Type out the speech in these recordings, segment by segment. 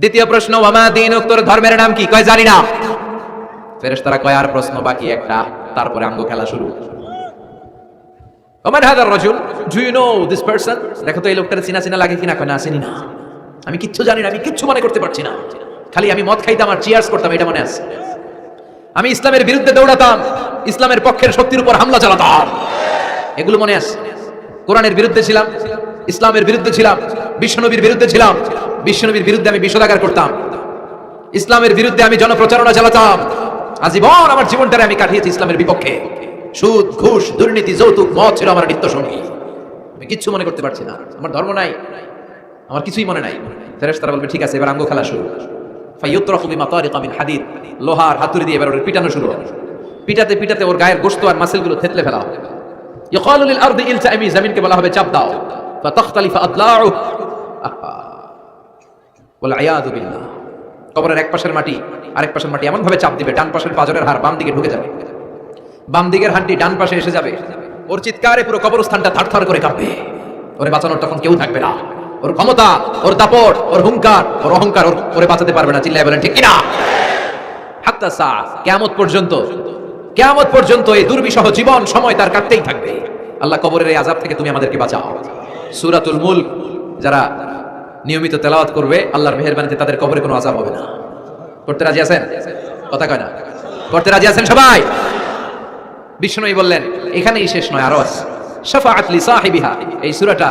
দ্বিতীয় প্রশ্ন, ওয়ামা দীনুক, তোর ধর্মের নাম কি? কয় জানি না। ফেরেশতারা কয় আর প্রশ্ন বাকি একটা, তারপরে আঙ্গ খেলা শুরু। ওমান হাদার রাজুল, do you know this person? দেখো তো এই লোকটার চিনা চিনা লাগে কিনা। কয় না, চিনি না, আমি কিচ্ছু জানি না, আমি কিচ্ছু মনে করতে পারছি না, খালি আমি মদ খাইতাম আর চিয়ার্স করতাম, এটা মনে আছে। আমি ইসলামের বিরুদ্ধে দৌড়াতাম, ইসলামের পক্ষের শক্তির উপর হামলা চালাতাম, এগুলো মনে আছে। কোরআনের বিরুদ্ধে ছিলাম, ইসলামের বিরুদ্ধে ছিলাম, বিশ্বনবীর বিরুদ্ধে ছিলাম, বিশ্বনবীর বিরুদ্ধে আমি বিষোদাগার করতাম, ইসলামের বিরুদ্ধে আমি জনপ্রচারণা চালাতাম। আজীবন আমার জীবনটারে আমি কাটিয়েছি ইসলামের বিপক্ষে। সুদ, ঘুষ, দুর্নীতি, যৌতুক, মদ ছিল আমার নিত্য সঙ্গী। আমি কিচ্ছু মনে করতে পারছি না, আমার ধর্ম নাই, আমার কিছুই মনে নাই। ফেরেশতারা বলবে ঠিক আছে, এবার আঙ্গ খেলা শুরু। ফায়ুতরাখু বিমাতারিকা মিন হাদিদ, লোহার হাতুড়ি দিয়ে এবার ওর পিটানো শুরু হবে। পিটাতে পিটাতে ওর গায়ের গোশত আর মাসলগুলো থেতলে ফেলা হবে। ইকালু লিল আরদি ইলতামি, জমিনকে বলা হবে চাপ দাও। ফাতাখতালিফু আদলাউ, ওয়াল আয়াযু বিল্লাহ। কবরের এক পাশের মাটি আরেক পাশের মাটি এমন ভাবে চাপ দিবে, ডান পাশের পাঁজরের হাড় বাম দিকে ঢুকে যাবে, বাম দিকের হাড়টি ডান পাশে এসে যাবে। ওর চিৎকারে পুরো কবরস্থানটা থারথার করে কাঁপবে। ওরে বাঁচানোর তখন কেউ থাকবে না। ওর ক্ষমতা, ওর দাপট, ওর হুঙ্কার, ওর অহংকার ওরে বাঁচাতে পারবে না। চিল্লায় বলেন ঠিক কিনা? হাত্তা সা, কিয়ামত পর্যন্ত, কিয়ামত পর্যন্ত এই দুর্বিষহ জীবন সময় তার কাটতেই থাকবে। আল্লাহ কবরের এই আযাব থেকে তুমি আমাদেরকে বাঁচাও। সূরাতুল মুলক যারা নিয়মিত তেলাওয়াত করবে, আল্লাহর মেহেরবানিতে তাদের কবরে কোনো আযাব হবে না। করতে রাজি আছেন? কথা কয় না, করতে রাজি আছেন সবাই? বিষ্ণুই বললেন এখানেই শেষ নয়, আরো আছে। শাফাআত লি সাহিবিহা, এই সূরাটা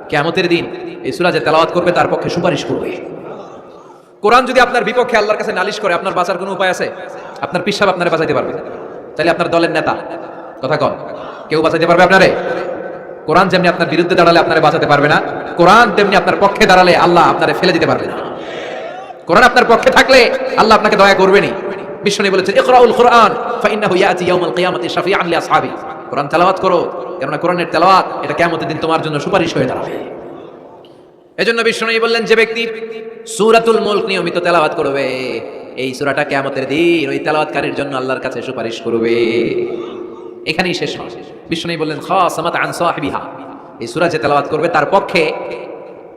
কিয়ামতের দিন এই সূরা যে তেলাওয়াত করবে তার পক্ষে সুপারিশ করবে। কোরআন যদি আপনার বিপক্ষে আল্লাহর কাছে নালিশ করে, আপনার বাঁচার কোনো উপায় আছে? আপনার পিসাব আপনারে বাঁচাইতে পারবে? তাহলে আপনার দলের নেতা, কথা কন, কেউ বাঁচাইতে পারবে আপনারে? কোরআন যেমনি আপনার বিরুদ্ধে দাঁড়ালে আপনারে বাঁচাতে পারবে না, কোরআন তেমনি আপনার পক্ষে দাঁড়ালে আল্লাহ আপনারে ফেলে দিতে পারবে না। কোরআন আপনার পক্ষে থাকলে আল্লাহ আপনাকে দয়া করবেনি। বিষ্ণু বলেছেন ইকরাউল কুরআন ফাইন্নাহু ইয়াতি ইয়াউমাল কিয়ামাতি শাফিআন লি আসহাবি, কোরআন তেলাওয়াত করো, কেননা কোরআনের তেলাওয়াত এটা কিয়ামতের দিন তোমার জন্য সুপারিশ হয়ে দাঁড়াবে। এজন্য বিষ্ণু বললেন যে ব্যক্তি সূরাতুল মুলক নিয়মিত তেলাওয়াত করবে, এই সূরাটা কিয়ামতের দিন ওই তেলাওয়াতকারীর জন্য আল্লাহর কাছে সুপারিশ করবে। এখানেই শেষ নয়, বিষ্ণু বললেন খাসামাত আন সাহিবিহা, এই সূরা যে তেলাওয়াত করবে তার পক্ষে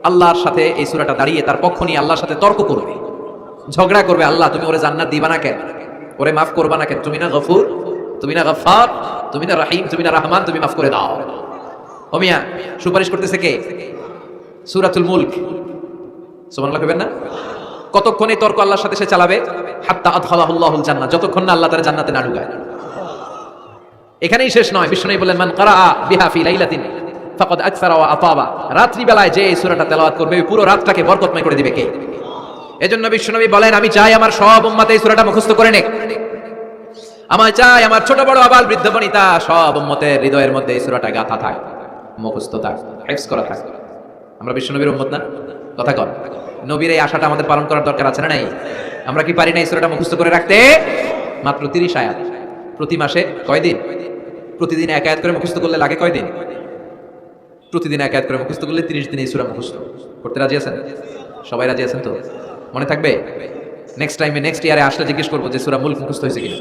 আল্লাহর সাথে এই সূরাটা দাঁড়িয়ে তার পক্ষ নিয়ে আল্লাহর সাথে তর্ক করবে, ঝগড়া করবে। আল্লাহ তুমি ওরে জান্নাত দিবা না কেন? ওরে মাফ করবা না কেন? তুমি না গফুর, তুমি না গফফার, তুমি না রহিম, তুমি না রহমান, তুমি মাফ করে দাও। ও মিয়া, সুপারিশ করতেছে কে? সূরাতুল মুলক। সুবহানাল্লাহ কইবেন না? কতক্ষণ এই তর্ক আল্লাহর সাথে সে চালাবে? হাত্তা আদখালাহুল্লাহুল জান্নাহ, যতক্ষণ না আল্লাহ তার জান্নাতে না ঢুকায়। এখানেই শেষ নয়, বিষ্ণু বললেন মান ক্বারাআ বিহা ফি লাইলাতিন ফাকাদ আকসারা ওয়া আতাবা, রাত্রি বেলায় যে এই সূরাটা তেলাওয়াত করবে পুরো রাতটাকে বরকতময় করে দিবে কে? এজন্য বিশ্বনবী বলেন আমি চাই আমার সব উম্মত এই সূরাটা মুখস্থ করে নেক। আমার চাই আমার ছোট বড় আবাল বৃদ্ধ বনিতা সব উম্মতের হৃদয়ের মধ্যে এই সূরাটা গাঁথা থাক, মুখস্থ থাক, হিফজ করা থাক। আমরা বিশ্বনবীর উম্মত না? কথা কর। নবীর এই আশাটা আমাদের পালন করার দরকার আছে না নাই? আমরা কি পারি না এই সূরাটা মুখস্থ করে রাখতে? মাত্র 30 আয়াত, প্রতি মাসে কয়দিন? প্রতিদিন এক আয়াত করে মুখস্থ করলে লাগে কয়দিন? প্রতিদিন এক আয়াত করে মুখস্থ করলে 30 দিন এই সূরা মুখস্থ করতে রাজি আছেন? সবাই রাজি আছেন তো? মনে থাকবে? নেক্সট টাইমে নেক্সট ইয়ারে আসলে জিজ্ঞেস করবো যে সূরা মুলক মুখস্থ হয়েছে কিনা।